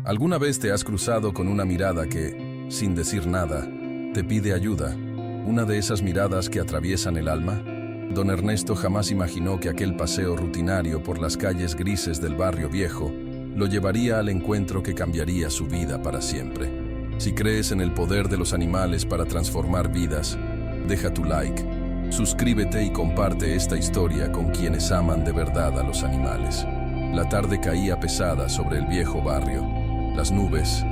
¿Alguna vez te has cruzado con una mirada que, sin decir nada, te pide ayuda? Una de esas miradas que atraviesan el alma. Don Ernesto jamás imaginó que aquel paseo rutinario por las calles grises del barrio viejo lo llevaría al encuentro que cambiaría su vida para siempre. Si crees en el poder de los animales para transformar vidas, deja tu like, suscríbete y comparte esta historia con quienes aman de verdad a los animales. La tarde caía pesada sobre el viejo barrio. Las nubes,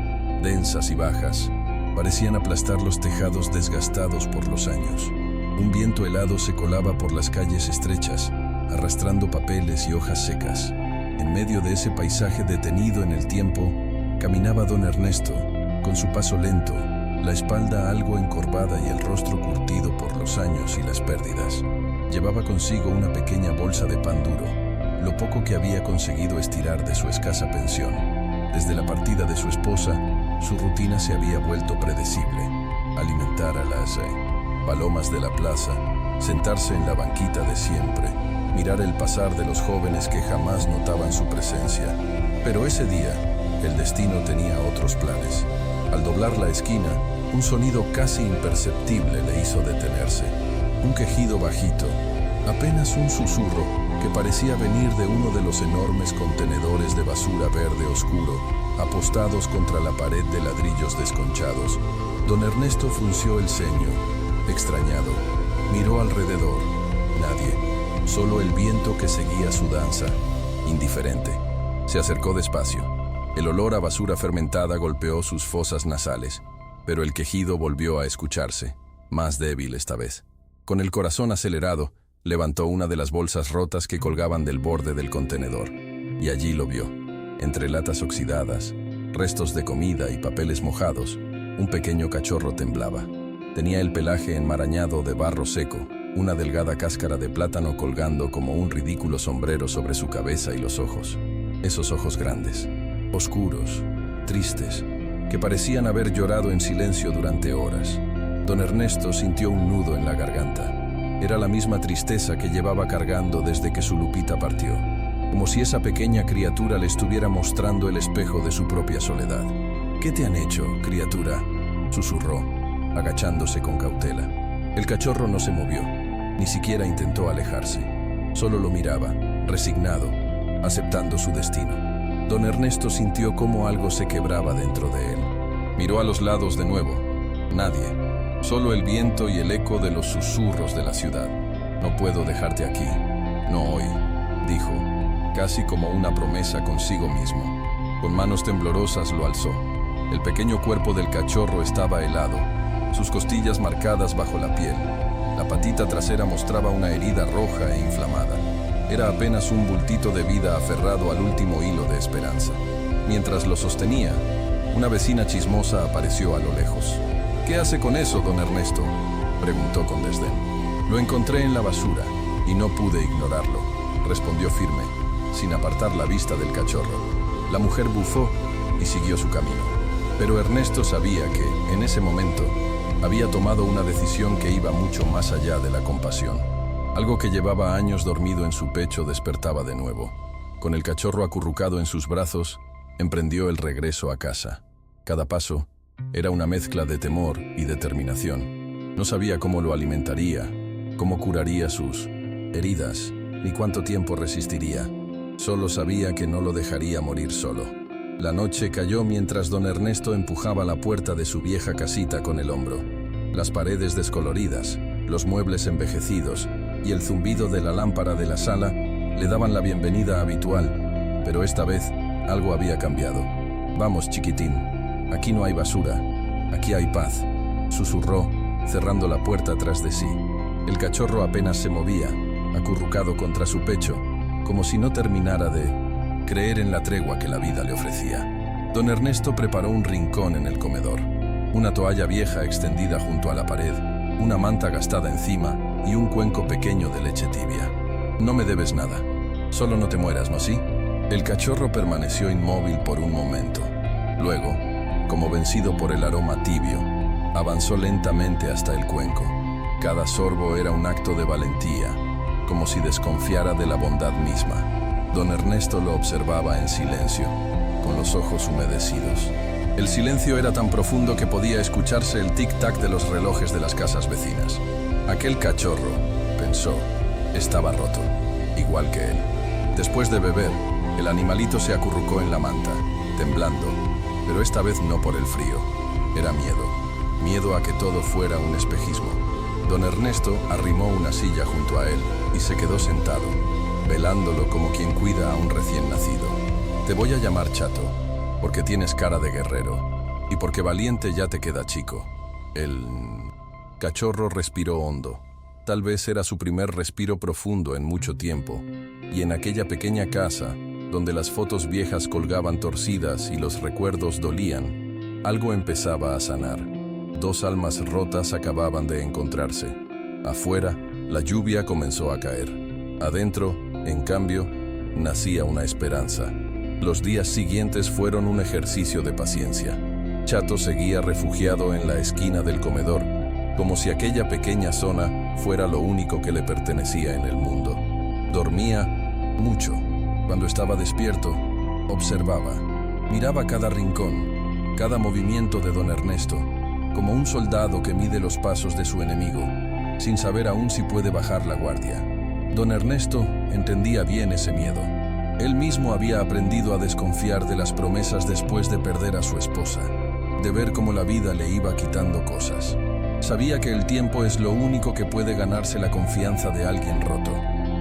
densas y bajas, parecían aplastar los tejados desgastados por los años. Un viento helado se colaba por las calles estrechas, arrastrando papeles y hojas secas. En medio de ese paisaje detenido en el tiempo, caminaba don Ernesto, con su paso lento, la espalda algo encorvada y el rostro curtido por los años y las pérdidas. Llevaba consigo una pequeña bolsa de pan duro, lo poco que había conseguido estirar de su escasa pensión. Desde la partida de su esposa, su rutina se había vuelto predecible. Alimentar a las palomas de la plaza, sentarse en la banquita de siempre, mirar el pasar de los jóvenes que jamás notaban su presencia. Pero ese día, el destino tenía otros planes. Al doblar la esquina, un sonido casi imperceptible le hizo detenerse. Un quejido bajito, apenas un susurro que parecía venir de uno de los enormes contenedores de basura verde oscuro, apostados contra la pared de ladrillos desconchados. Don Ernesto frunció el ceño, extrañado. Miró alrededor. Nadie. Solo el viento que seguía su danza, indiferente. Se acercó despacio. El olor a basura fermentada golpeó sus fosas nasales, pero el quejido volvió a escucharse, más débil esta vez. Con el corazón acelerado, levantó una de las bolsas rotas que colgaban del borde del contenedor, y allí lo vio. Entre latas oxidadas, restos de comida y papeles mojados, un pequeño cachorro temblaba. Tenía el pelaje enmarañado de barro seco, una delgada cáscara de plátano colgando como un ridículo sombrero sobre su cabeza y los ojos. Esos ojos grandes, oscuros, tristes, que parecían haber llorado en silencio durante horas. Don Ernesto sintió un nudo en la garganta. Era la misma tristeza que llevaba cargando desde que su Lupita partió, como si esa pequeña criatura le estuviera mostrando el espejo de su propia soledad. «¿Qué te han hecho, criatura?», susurró, agachándose con cautela. El cachorro no se movió, ni siquiera intentó alejarse. Solo lo miraba, resignado, aceptando su destino. Don Ernesto sintió cómo algo se quebraba dentro de él. Miró a los lados de nuevo. Nadie. Solo el viento y el eco de los susurros de la ciudad. «No puedo dejarte aquí. No hoy», dijo, casi como una promesa consigo mismo. Con manos temblorosas lo alzó. El pequeño cuerpo del cachorro estaba helado, sus costillas marcadas bajo la piel. La patita trasera mostraba una herida roja e inflamada. Era apenas un bultito de vida aferrado al último hilo de esperanza. Mientras lo sostenía, una vecina chismosa apareció a lo lejos. «¿Qué hace con eso, don Ernesto?», preguntó con desdén. «Lo encontré en la basura y no pude ignorarlo», respondió firme, sin apartar la vista del cachorro. La mujer bufó y siguió su camino. Pero Ernesto sabía que, en ese momento, había tomado una decisión que iba mucho más allá de la compasión. Algo que llevaba años dormido en su pecho despertaba de nuevo. Con el cachorro acurrucado en sus brazos, emprendió el regreso a casa. Cada paso era una mezcla de temor y determinación. No sabía cómo lo alimentaría, cómo curaría sus heridas, ni cuánto tiempo resistiría. Solo sabía que no lo dejaría morir solo. La noche cayó mientras don Ernesto empujaba la puerta de su vieja casita con el hombro. Las paredes descoloridas, los muebles envejecidos y el zumbido de la lámpara de la sala le daban la bienvenida habitual, pero esta vez algo había cambiado. «Vamos, chiquitín. Aquí no hay basura, aquí hay paz», susurró, cerrando la puerta tras de sí. El cachorro apenas se movía, acurrucado contra su pecho, como si no terminara de creer en la tregua que la vida le ofrecía. Don Ernesto preparó un rincón en el comedor, una toalla vieja extendida junto a la pared, una manta gastada encima y un cuenco pequeño de leche tibia. «No me debes nada. Solo no te mueras, ¿no sí?». El cachorro permaneció inmóvil por un momento. Luego, como vencido por el aroma tibio, avanzó lentamente hasta el cuenco. Cada sorbo era un acto de valentía, como si desconfiara de la bondad misma. Don Ernesto lo observaba en silencio, con los ojos humedecidos. El silencio era tan profundo que podía escucharse el tic-tac de los relojes de las casas vecinas. Aquel cachorro, pensó, estaba roto, igual que él. Después de beber, el animalito se acurrucó en la manta, temblando, pero esta vez no por el frío. Era miedo a que todo fuera un espejismo. Don Ernesto arrimó una silla junto a él y se quedó sentado, velándolo como quien cuida a un recién nacido. Te voy a llamar Chato, porque tienes cara de guerrero, y porque valiente ya te queda chico. El cachorro respiró hondo. Tal vez era su primer respiro profundo en mucho tiempo, y en aquella pequeña casa, donde las fotos viejas colgaban torcidas y los recuerdos dolían, algo empezaba a sanar. Dos almas rotas acababan de encontrarse. Afuera, la lluvia comenzó a caer. Adentro, en cambio, nacía una esperanza. Los días siguientes fueron un ejercicio de paciencia. Chato seguía refugiado en la esquina del comedor, como si aquella pequeña zona fuera lo único que le pertenecía en el mundo. Dormía mucho. Cuando estaba despierto, observaba. Miraba cada rincón, cada movimiento de don Ernesto, como un soldado que mide los pasos de su enemigo, sin saber aún si puede bajar la guardia. Don Ernesto entendía bien ese miedo. Él mismo había aprendido a desconfiar de las promesas después de perder a su esposa, de ver cómo la vida le iba quitando cosas. Sabía que el tiempo es lo único que puede ganarse la confianza de alguien roto.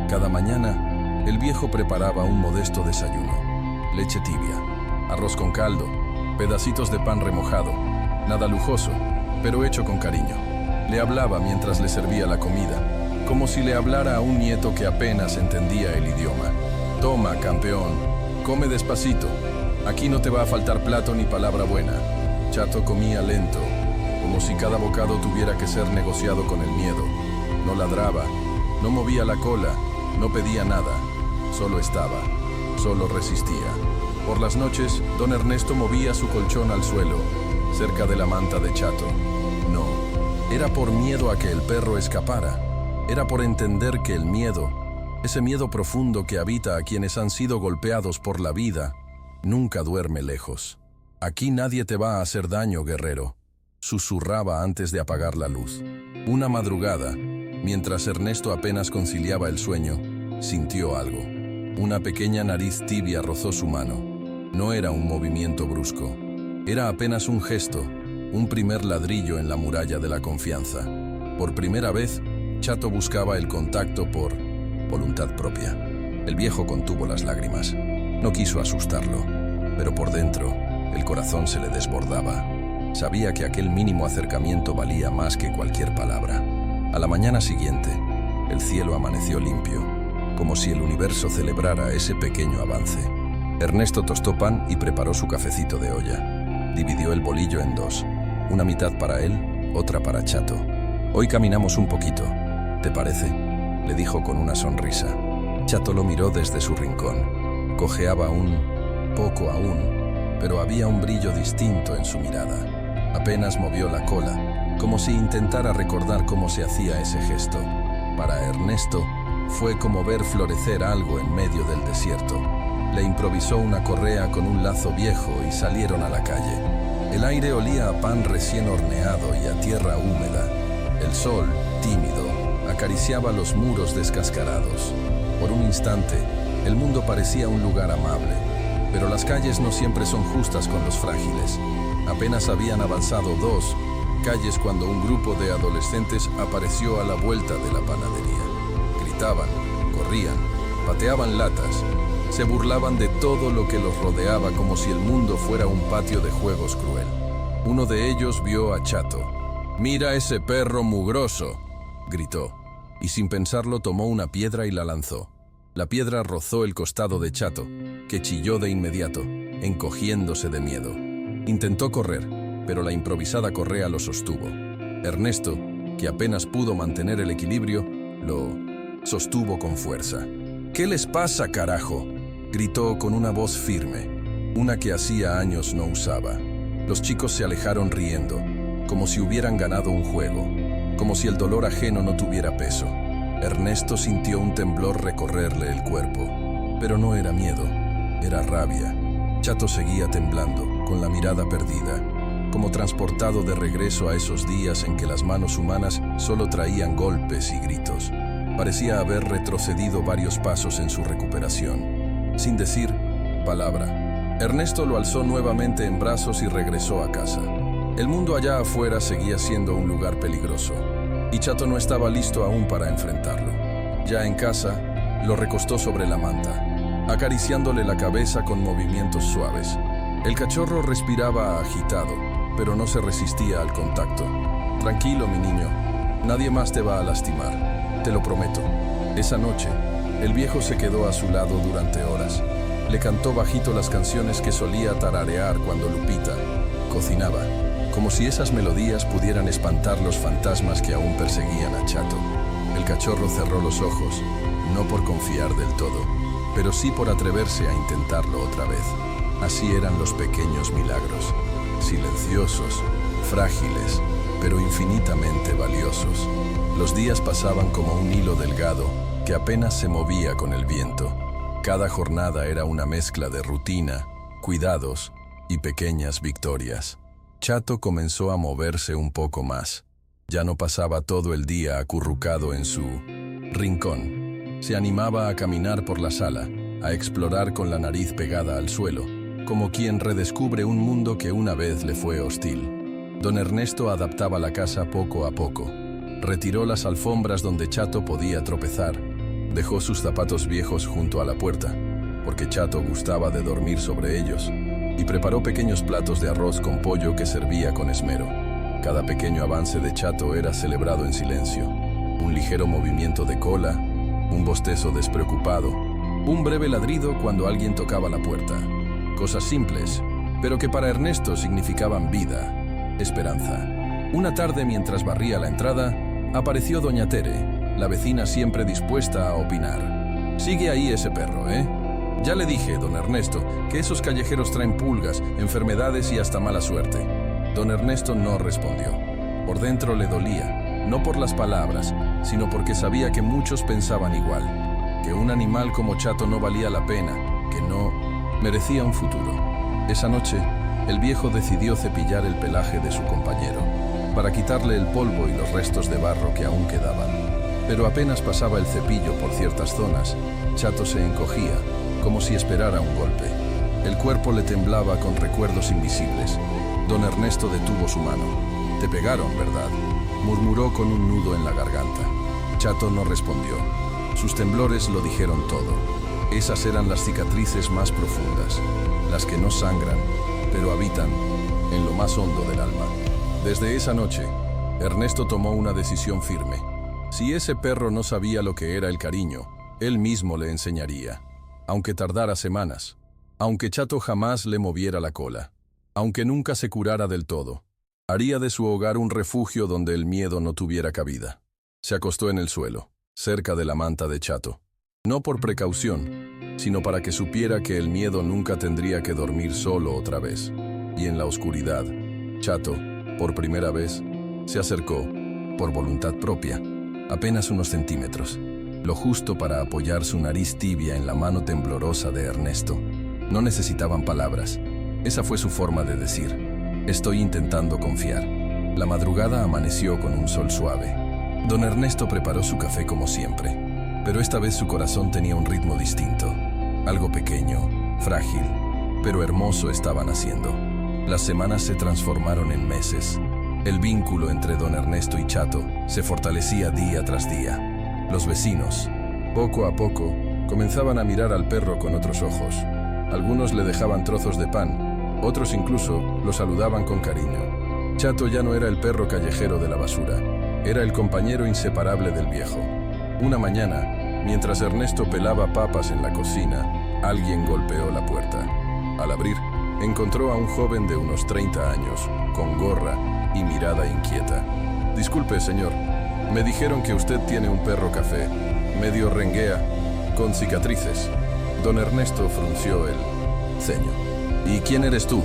Cada mañana, el viejo preparaba un modesto desayuno. Leche tibia, arroz con caldo, pedacitos de pan remojado. Nada lujoso, pero hecho con cariño. Le hablaba mientras le servía la comida, como si le hablara a un nieto que apenas entendía el idioma. Toma, campeón, come despacito. Aquí no te va a faltar plato ni palabra buena. Chato comía lento, como si cada bocado tuviera que ser negociado con el miedo. No ladraba, no movía la cola, no pedía nada. Solo estaba, solo resistía. Por las noches, don Ernesto movía su colchón al suelo, cerca de la manta de Chato. No, era por miedo a que el perro escapara. Era por entender que el miedo, ese miedo profundo que habita a quienes han sido golpeados por la vida, nunca duerme lejos. Aquí nadie te va a hacer daño, guerrero, susurraba antes de apagar la luz. Una madrugada, mientras Ernesto apenas conciliaba el sueño, sintió algo. Una pequeña nariz tibia rozó su mano. No era un movimiento brusco. Era apenas un gesto, un primer ladrillo en la muralla de la confianza. Por primera vez, Chato buscaba el contacto por voluntad propia. El viejo contuvo las lágrimas. No quiso asustarlo, pero por dentro, el corazón se le desbordaba. Sabía que aquel mínimo acercamiento valía más que cualquier palabra. A la mañana siguiente, el cielo amaneció limpio, como si el universo celebrara ese pequeño avance. Ernesto tostó pan y preparó su cafecito de olla. Dividió el bolillo en dos, una mitad para él, otra para Chato. Hoy caminamos un poquito, ¿te parece?, le dijo con una sonrisa. Chato lo miró desde su rincón. Cojeaba un poco aún, pero había un brillo distinto en su mirada. Apenas movió la cola, como si intentara recordar cómo se hacía ese gesto. Para Ernesto, fue como ver florecer algo en medio del desierto. Le improvisó una correa con un lazo viejo y salieron a la calle. El aire olía a pan recién horneado y a tierra húmeda. El sol, tímido, acariciaba los muros descascarados. Por un instante, el mundo parecía un lugar amable, pero las calles no siempre son justas con los frágiles. Apenas habían avanzado 2 calles cuando un grupo de adolescentes apareció a la vuelta de la panadería. Gritaban, corrían, pateaban latas, se burlaban de todo lo que los rodeaba como si el mundo fuera un patio de juegos cruel. Uno de ellos vio a Chato. «¡Mira ese perro mugroso!», gritó, y sin pensarlo tomó una piedra y la lanzó. La piedra rozó el costado de Chato, que chilló de inmediato, encogiéndose de miedo. Intentó correr, pero la improvisada correa lo sostuvo. Ernesto, que apenas pudo mantener el equilibrio, lo sostuvo con fuerza. «¿Qué les pasa, carajo?», gritó con una voz firme, una que hacía años no usaba. Los chicos se alejaron riendo, como si hubieran ganado un juego, como si el dolor ajeno no tuviera peso. Ernesto sintió un temblor recorrerle el cuerpo, pero no era miedo, era rabia. Chato seguía temblando, con la mirada perdida, como transportado de regreso a esos días en que las manos humanas solo traían golpes y gritos. Parecía haber retrocedido varios pasos en su recuperación, sin decir palabra. Ernesto lo alzó nuevamente en brazos y regresó a casa. El mundo allá afuera seguía siendo un lugar peligroso, y Chato no estaba listo aún para enfrentarlo. Ya en casa, lo recostó sobre la manta, acariciándole la cabeza con movimientos suaves. El cachorro respiraba agitado, pero no se resistía al contacto. Tranquilo, mi niño, nadie más te va a lastimar, te lo prometo. Esa noche, el viejo se quedó a su lado durante horas. Le cantó bajito las canciones que solía tararear cuando Lupita cocinaba, como si esas melodías pudieran espantar los fantasmas que aún perseguían a Chato. El cachorro cerró los ojos, no por confiar del todo, pero sí por atreverse a intentarlo otra vez. Así eran los pequeños milagros, silenciosos, frágiles, pero infinitamente valiosos. Los días pasaban como un hilo delgado que apenas se movía con el viento. Cada jornada era una mezcla de rutina, cuidados y pequeñas victorias. Chato comenzó a moverse un poco más. Ya no pasaba todo el día acurrucado en su rincón. Se animaba a caminar por la sala, a explorar con la nariz pegada al suelo, como quien redescubre un mundo que una vez le fue hostil. Don Ernesto adaptaba la casa poco a poco. Retiró las alfombras donde Chato podía tropezar. Dejó sus zapatos viejos junto a la puerta, porque Chato gustaba de dormir sobre ellos, y preparó pequeños platos de arroz con pollo que servía con esmero. Cada pequeño avance de Chato era celebrado en silencio. Un ligero movimiento de cola, un bostezo despreocupado, un breve ladrido cuando alguien tocaba la puerta. Cosas simples, pero que para Ernesto significaban vida, esperanza. Una tarde, mientras barría la entrada, apareció doña Tere, la vecina siempre dispuesta a opinar. Sigue ahí ese perro, ¿eh? Ya le dije, don Ernesto, que esos callejeros traen pulgas, enfermedades y hasta mala suerte. Don Ernesto no respondió. Por dentro le dolía, no por las palabras, sino porque sabía que muchos pensaban igual, que un animal como Chato no valía la pena, que no merecía un futuro. Esa noche, el viejo decidió cepillar el pelaje de su compañero, para quitarle el polvo y los restos de barro que aún quedaban. Pero apenas pasaba el cepillo por ciertas zonas, Chato se encogía, como si esperara un golpe. El cuerpo le temblaba con recuerdos invisibles. Don Ernesto detuvo su mano. «Te pegaron, ¿verdad?», murmuró con un nudo en la garganta. Chato no respondió. Sus temblores lo dijeron todo. Esas eran las cicatrices más profundas, las que no sangran, pero habitan en lo más hondo del alma. Desde esa noche, Ernesto tomó una decisión firme. Si ese perro no sabía lo que era el cariño, él mismo le enseñaría. Aunque tardara semanas, aunque Chato jamás le moviera la cola, aunque nunca se curara del todo, haría de su hogar un refugio donde el miedo no tuviera cabida. Se acostó en el suelo, cerca de la manta de Chato. No por precaución, sino para que supiera que el miedo nunca tendría que dormir solo otra vez. Y en la oscuridad, Chato, por primera vez, se acercó, por voluntad propia, apenas unos centímetros, lo justo para apoyar su nariz tibia en la mano temblorosa de Ernesto. No necesitaban palabras. Esa fue su forma de decir: estoy intentando confiar. La madrugada amaneció con un sol suave. Don Ernesto preparó su café como siempre, pero esta vez su corazón tenía un ritmo distinto. Algo pequeño, frágil, pero hermoso estaba naciendo. Las semanas se transformaron en meses. El vínculo entre don Ernesto y Chato se fortalecía día tras día. Los vecinos, poco a poco, comenzaban a mirar al perro con otros ojos. Algunos le dejaban trozos de pan, otros incluso lo saludaban con cariño. Chato ya no era el perro callejero de la basura, era el compañero inseparable del viejo. Una mañana, mientras Ernesto pelaba papas en la cocina, alguien golpeó la puerta. Al abrir, encontró a un joven de unos 30 años, con gorra y mirada inquieta. «Disculpe, señor, me dijeron que usted tiene un perro café, medio renguea, con cicatrices». Don Ernesto frunció el ceño. «¿Y quién eres tú?».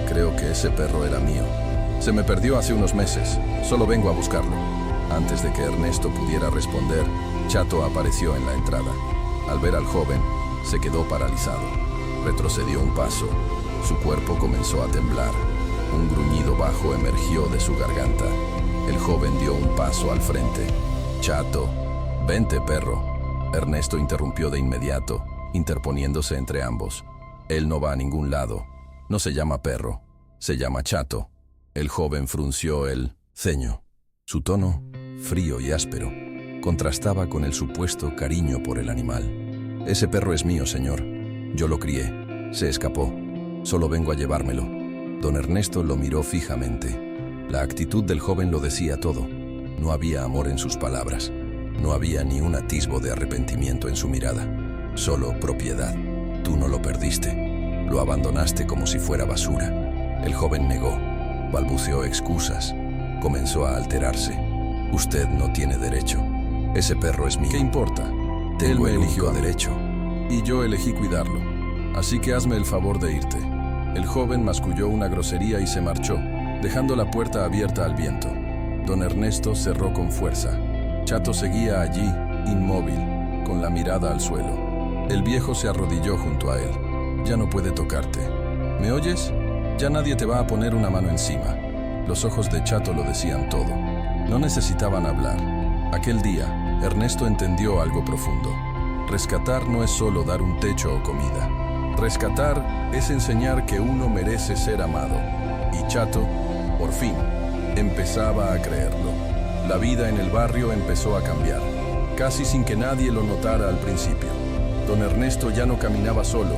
«Creo que ese perro era mío. Se me perdió hace unos meses, solo vengo a buscarlo». Antes de que Ernesto pudiera responder, Chato apareció en la entrada. Al ver al joven, se quedó paralizado. Retrocedió un paso, Su cuerpo comenzó a temblar. Un gruñido bajo emergió de su garganta. El joven dio un paso al frente. «Chato, vente, perro». Ernesto interrumpió de inmediato, interponiéndose entre ambos. «Él no va a ningún lado. No se llama perro, se llama Chato». El joven frunció el ceño. Su tono, frío y áspero, contrastaba con el supuesto cariño por el animal. «Ese perro es mío, señor. Yo lo crié. Se escapó. Solo vengo a llevármelo». Don Ernesto lo miró fijamente. La actitud del joven lo decía todo. No había amor en sus palabras. No había ni un atisbo de arrepentimiento en su mirada. Solo propiedad. «Tú no lo perdiste. Lo abandonaste como si fuera basura». El joven negó. Balbuceó excusas. Comenzó a alterarse. «Usted no tiene derecho. Ese perro es mío». «¿Qué importa? Él me eligió derecho. Y yo elegí cuidarlo. Así que hazme el favor de irte». El joven masculló una grosería y se marchó, dejando la puerta abierta al viento. Don Ernesto cerró con fuerza. Chato seguía allí, inmóvil, con la mirada al suelo. El viejo se arrodilló junto a él. «Ya no puede tocarte. ¿Me oyes? Ya nadie te va a poner una mano encima». Los ojos de Chato lo decían todo. No necesitaban hablar. Aquel día, Ernesto entendió algo profundo. Rescatar no es solo dar un techo o comida. Rescatar es enseñar que uno merece ser amado. Y Chato, por fin, empezaba a creerlo. La vida en el barrio empezó a cambiar, casi sin que nadie lo notara al principio. Don Ernesto ya no caminaba solo.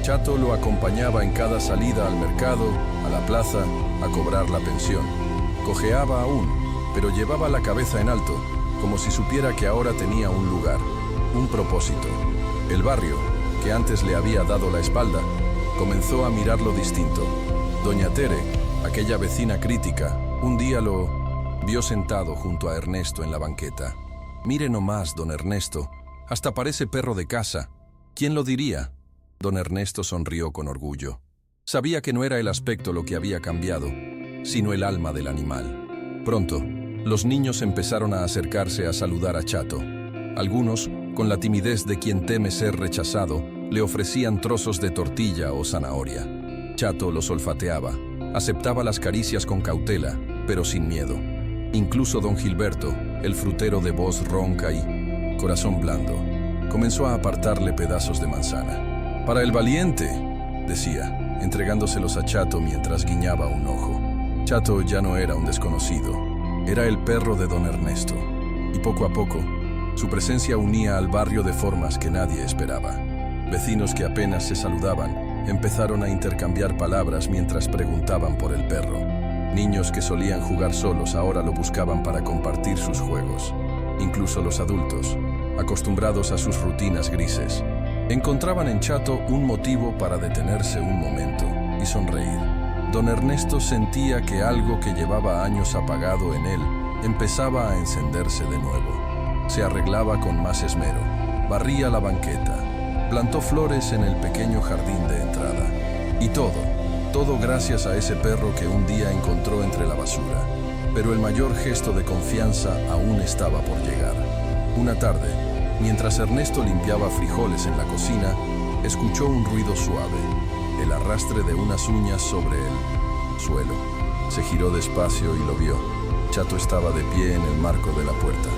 Chato lo acompañaba en cada salida al mercado, a la plaza, a cobrar la pensión. Cojeaba aún, pero llevaba la cabeza en alto, como si supiera que ahora tenía un lugar, un propósito. El barrio, que antes le había dado la espalda, comenzó a mirarlo distinto. Doña Tere, aquella vecina crítica, un día lo vio sentado junto a Ernesto en la banqueta. «Mire nomás, don Ernesto, hasta parece perro de casa. ¿Quién lo diría?». Don Ernesto sonrió con orgullo. Sabía que no era el aspecto lo que había cambiado, sino el alma del animal. Pronto, los niños empezaron a acercarse a saludar a Chato. Algunos, con la timidez de quien teme ser rechazado, le ofrecían trozos de tortilla o zanahoria. Chato los olfateaba, aceptaba las caricias con cautela, pero sin miedo. Incluso don Gilberto, el frutero de voz ronca y corazón blando, comenzó a apartarle pedazos de manzana. «Para el valiente», decía, entregándoselos a Chato mientras guiñaba un ojo. Chato ya no era un desconocido, era el perro de don Ernesto. Y poco a poco, su presencia unía al barrio de formas que nadie esperaba. Vecinos que apenas se saludaban empezaron a intercambiar palabras mientras preguntaban por el perro. Niños que solían jugar solos ahora lo buscaban para compartir sus juegos. Incluso los adultos, acostumbrados a sus rutinas grises, encontraban en Chato un motivo para detenerse un momento y sonreír. Don Ernesto sentía que algo que llevaba años apagado en él empezaba a encenderse de nuevo. Se arreglaba con más esmero, barría la banqueta, plantó flores en el pequeño jardín de entrada. Y todo gracias a ese perro que un día encontró entre la basura. Pero el mayor gesto de confianza aún estaba por llegar. Una tarde, mientras Ernesto limpiaba frijoles en la cocina, escuchó un ruido suave, el arrastre de unas uñas sobre el suelo. Se giró despacio y lo vio. Chato estaba de pie en el marco de la puerta.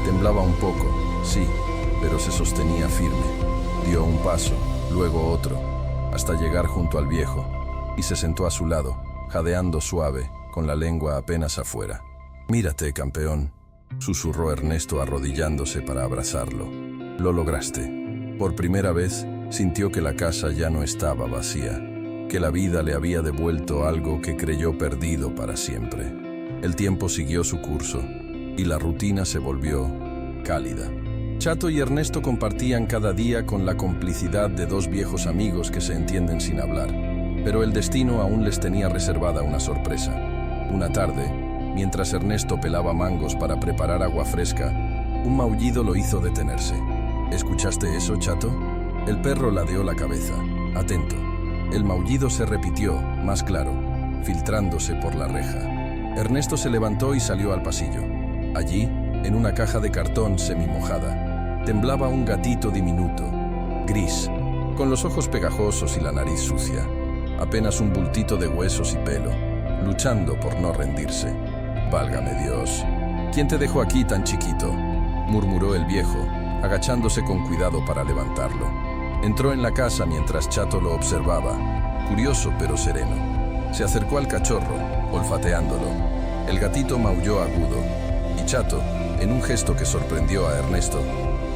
Temblaba un poco, sí, pero se sostenía firme. Dio un paso, luego otro, hasta llegar junto al viejo, y se sentó a su lado, jadeando suave, con la lengua apenas afuera. «Mírate, campeón», susurró Ernesto arrodillándose para abrazarlo. «Lo lograste». Por primera vez, sintió que la casa ya no estaba vacía, que la vida le había devuelto algo que creyó perdido para siempre. El tiempo siguió su curso, y la rutina se volvió cálida. Chato y Ernesto compartían cada día con la complicidad de dos viejos amigos que se entienden sin hablar. Pero el destino aún les tenía reservada una sorpresa. Una tarde, mientras Ernesto pelaba mangos para preparar agua fresca, un maullido lo hizo detenerse. «¿Escuchaste eso, Chato?». El perro ladeó la cabeza, atento. El maullido se repitió, más claro, filtrándose por la reja. Ernesto se levantó y salió al pasillo. Allí, en una caja de cartón semimojada, temblaba un gatito diminuto, gris, con los ojos pegajosos y la nariz sucia. apenas un bultito de huesos y pelo, luchando por no rendirse. «Válgame Dios, ¿quién te dejó aquí tan chiquito?», murmuró el viejo, agachándose con cuidado para levantarlo. Entró en la casa mientras Chato lo observaba, curioso pero sereno. Se acercó al cachorro, olfateándolo. El gatito maulló agudo, y Chato, en un gesto que sorprendió a Ernesto,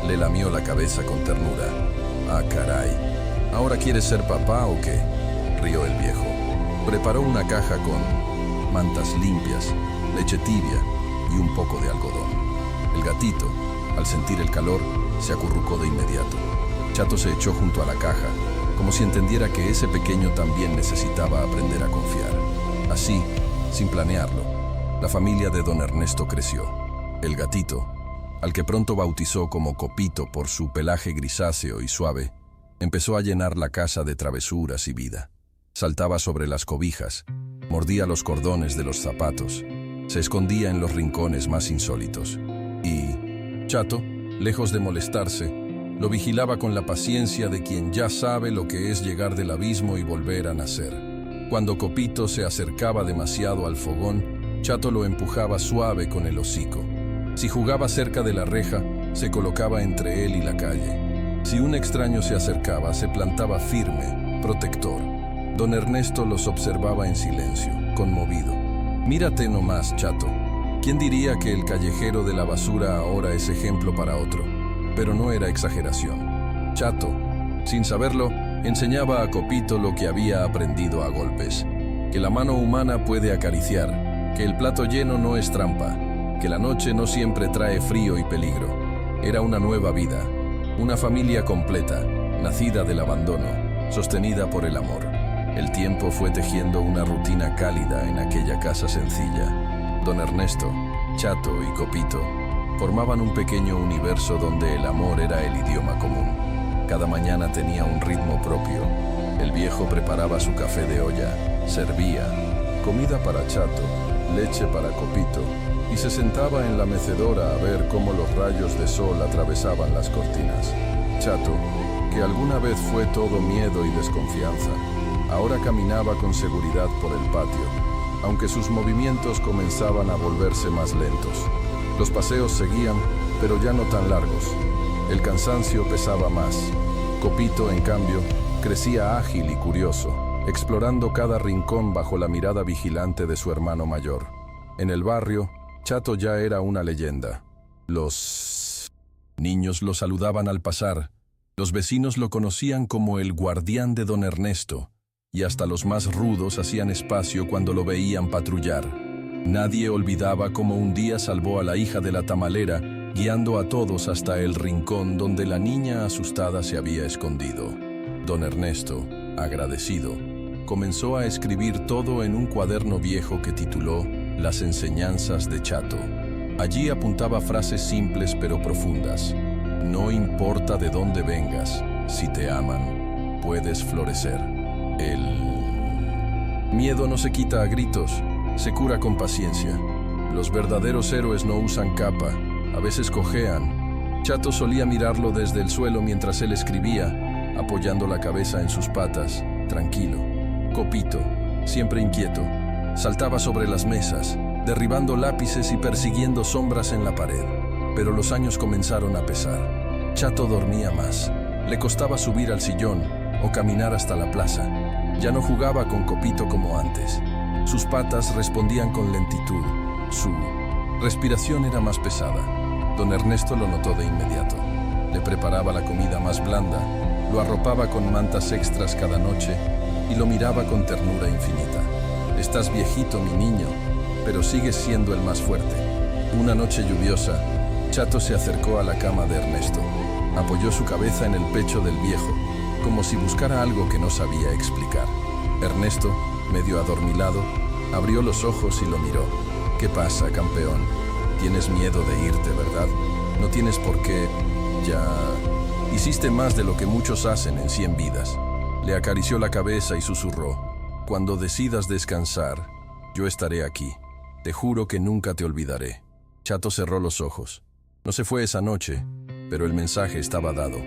le lamió la cabeza con ternura. «Ah, caray, ¿ahora quieres ser papá o qué?», rió el viejo. Preparó una caja con mantas limpias, leche tibia y un poco de algodón. El gatito, al sentir el calor, se acurrucó de inmediato. Chato se echó junto a la caja, como si entendiera que ese pequeño también necesitaba aprender a confiar. Así, sin planearlo, la familia de don Ernesto creció. El gatito, al que pronto bautizó como Copito por su pelaje grisáceo y suave, empezó a llenar la casa de travesuras y vida. Saltaba sobre las cobijas, mordía los cordones de los zapatos, se escondía en los rincones más insólitos. Y Chato, lejos de molestarse, lo vigilaba con la paciencia de quien ya sabe lo que es llegar del abismo y volver a nacer. Cuando Copito se acercaba demasiado al fogón, Chato lo empujaba suave con el hocico. Si jugaba cerca de la reja, se colocaba entre él y la calle. Si un extraño se acercaba, se plantaba firme, protector. Don Ernesto los observaba en silencio, conmovido. «Mírate nomás, Chato. ¿Quién diría que el callejero de la basura ahora es ejemplo para otro?». Pero no era exageración. Chato, sin saberlo, enseñaba a Copito lo que había aprendido a golpes: que la mano humana puede acariciar, que el plato lleno no es trampa, que la noche no siempre trae frío y peligro. Era una nueva vida, una familia completa, nacida del abandono, sostenida por el amor. El tiempo fue tejiendo una rutina cálida en aquella casa sencilla. Don Ernesto, Chato y Copito formaban un pequeño universo donde el amor era el idioma común. Cada mañana tenía un ritmo propio. El viejo preparaba su café de olla, servía comida para Chato, leche para Copito, y se sentaba en la mecedora a ver cómo los rayos de sol atravesaban las cortinas. Chato, que alguna vez fue todo miedo y desconfianza, ahora caminaba con seguridad por el patio, aunque sus movimientos comenzaban a volverse más lentos. Los paseos seguían, pero ya no tan largos. El cansancio pesaba más. Copito, en cambio, crecía ágil y curioso, explorando cada rincón bajo la mirada vigilante de su hermano mayor. En el barrio, Chato ya era una leyenda. Los niños lo saludaban al pasar, los vecinos lo conocían como el guardián de don Ernesto, y hasta los más rudos hacían espacio cuando lo veían patrullar. Nadie olvidaba cómo un día salvó a la hija de la tamalera, guiando a todos hasta el rincón donde la niña asustada se había escondido. Don Ernesto, agradecido, comenzó a escribir todo en un cuaderno viejo que tituló Las enseñanzas de Chato. Allí apuntaba frases simples pero profundas. No importa de dónde vengas, si te aman, puedes florecer. El miedo no se quita a gritos, se cura con paciencia. Los verdaderos héroes no usan capa, a veces cojean. Chato solía mirarlo desde el suelo mientras él escribía, apoyando la cabeza en sus patas, tranquilo. Copito, siempre inquieto, saltaba sobre las mesas, derribando lápices y persiguiendo sombras en la pared. Pero los años comenzaron a pesar. Chato dormía más, le costaba subir al sillón o caminar hasta la plaza. Ya no jugaba con Copito como antes. Sus patas respondían con lentitud. Su respiración era más pesada. Don Ernesto lo notó de inmediato. Le preparaba la comida más blanda, lo arropaba con mantas extras cada noche y lo miraba con ternura infinita. Estás viejito, mi niño, pero sigues siendo el más fuerte. Una noche lluviosa, Chato se acercó a la cama de Ernesto. Apoyó su cabeza en el pecho del viejo, como si buscara algo que no sabía explicar. Ernesto, medio adormilado, abrió los ojos y lo miró. ¿Qué pasa, campeón? Tienes miedo de irte, ¿verdad? No tienes por qué. Ya hiciste más de lo que muchos hacen en 100 vidas. Le acarició la cabeza y susurró. Cuando decidas descansar, yo estaré aquí. Te juro que nunca te olvidaré. Chato cerró los ojos. No se fue esa noche, pero el mensaje estaba dado.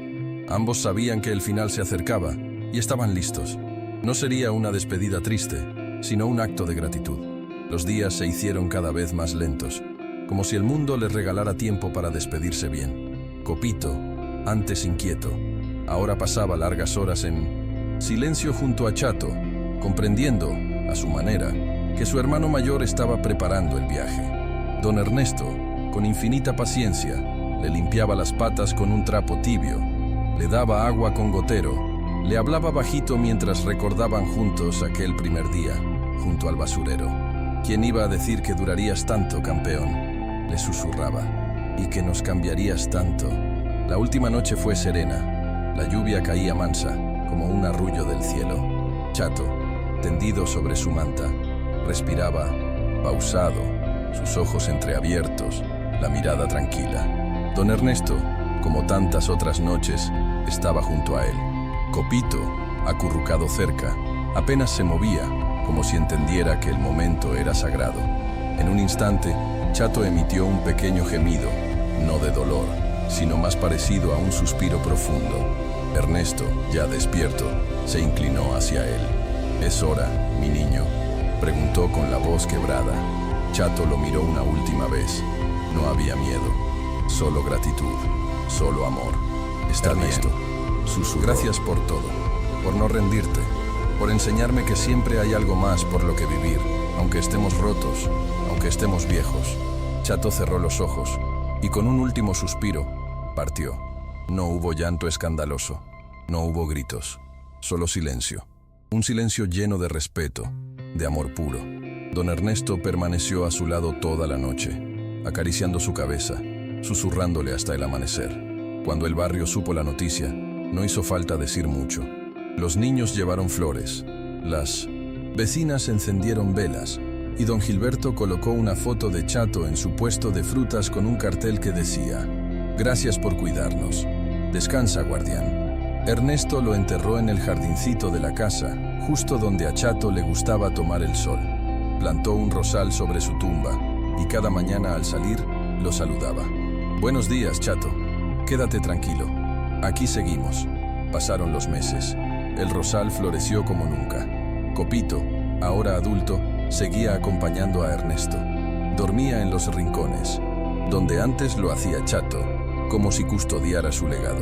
Ambos sabían que el final se acercaba y estaban listos. No sería una despedida triste, sino un acto de gratitud. Los días se hicieron cada vez más lentos, como si el mundo les regalara tiempo para despedirse bien. Copito, antes inquieto, ahora pasaba largas horas en silencio junto a Chato, comprendiendo, a su manera, que su hermano mayor estaba preparando el viaje. Don Ernesto, con infinita paciencia, le limpiaba las patas con un trapo tibio, le daba agua con gotero, le hablaba bajito mientras recordaban juntos aquel primer día, junto al basurero. ¿Quién iba a decir que durarías tanto, campeón?, le susurraba, y que nos cambiarías tanto. La última noche fue serena, la lluvia caía mansa, como un arrullo del cielo. Chato, tendido sobre su manta, respiraba, pausado, sus ojos entreabiertos, la mirada tranquila. Don Ernesto, como tantas otras noches, estaba junto a él. Copito, acurrucado cerca, apenas se movía, como si entendiera que el momento era sagrado. En un instante, Chato emitió un pequeño gemido, no de dolor, sino más parecido a un suspiro profundo. Ernesto, ya despierto, se inclinó hacia él. «¿Es hora, mi niño?», preguntó con la voz quebrada. Chato lo miró una última vez. No había miedo, solo gratitud, solo amor. «Está Ernesto», susurró. «Gracias por todo, por no rendirte, por enseñarme que siempre hay algo más por lo que vivir, aunque estemos rotos, aunque estemos viejos». Chato cerró los ojos y con un último suspiro partió. No hubo llanto escandaloso, no hubo gritos, solo silencio. Un silencio lleno de respeto, de amor puro. Don Ernesto permaneció a su lado toda la noche, acariciando su cabeza, susurrándole hasta el amanecer. Cuando el barrio supo la noticia, no hizo falta decir mucho. Los niños llevaron flores, las vecinas encendieron velas, y don Gilberto colocó una foto de Chato en su puesto de frutas con un cartel que decía: «Gracias por cuidarnos. Descansa, guardián». Ernesto lo enterró en el jardincito de la casa, justo donde a Chato le gustaba tomar el sol. Plantó un rosal sobre su tumba, y cada mañana al salir, lo saludaba. «Buenos días, Chato. Quédate tranquilo. Aquí seguimos». Pasaron los meses. El rosal floreció como nunca. Copito, ahora adulto, seguía acompañando a Ernesto. Dormía en los rincones, donde antes lo hacía Chato, como si custodiara su legado.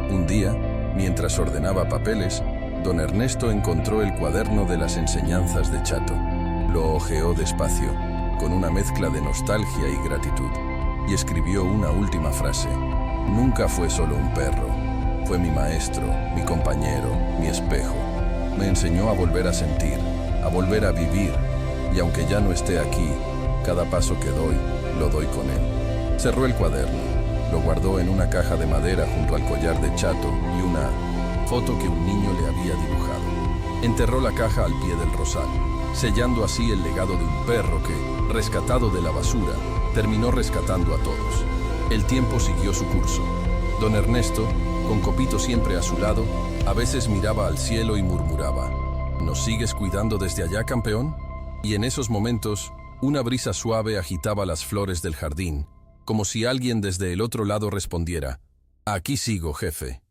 Un día, mientras ordenaba papeles, don Ernesto encontró el cuaderno de las enseñanzas de Chato. Lo hojeó despacio, con una mezcla de nostalgia y gratitud, y escribió una última frase. «Nunca fue solo un perro. Fue mi maestro, mi compañero, mi espejo. Me enseñó a volver a sentir, a volver a vivir, y aunque ya no esté aquí, cada paso que doy, lo doy con él». Cerró el cuaderno, lo guardó en una caja de madera junto al collar de Chato y una foto que un niño le había dibujado. Enterró la caja al pie del rosal, sellando así el legado de un perro que, rescatado de la basura, terminó rescatando a todos. El tiempo siguió su curso. Don Ernesto, con Copito siempre a su lado, a veces miraba al cielo y murmuraba: «¿Nos sigues cuidando desde allá, campeón?». Y en esos momentos, una brisa suave agitaba las flores del jardín, como si alguien desde el otro lado respondiera: «Aquí sigo, jefe».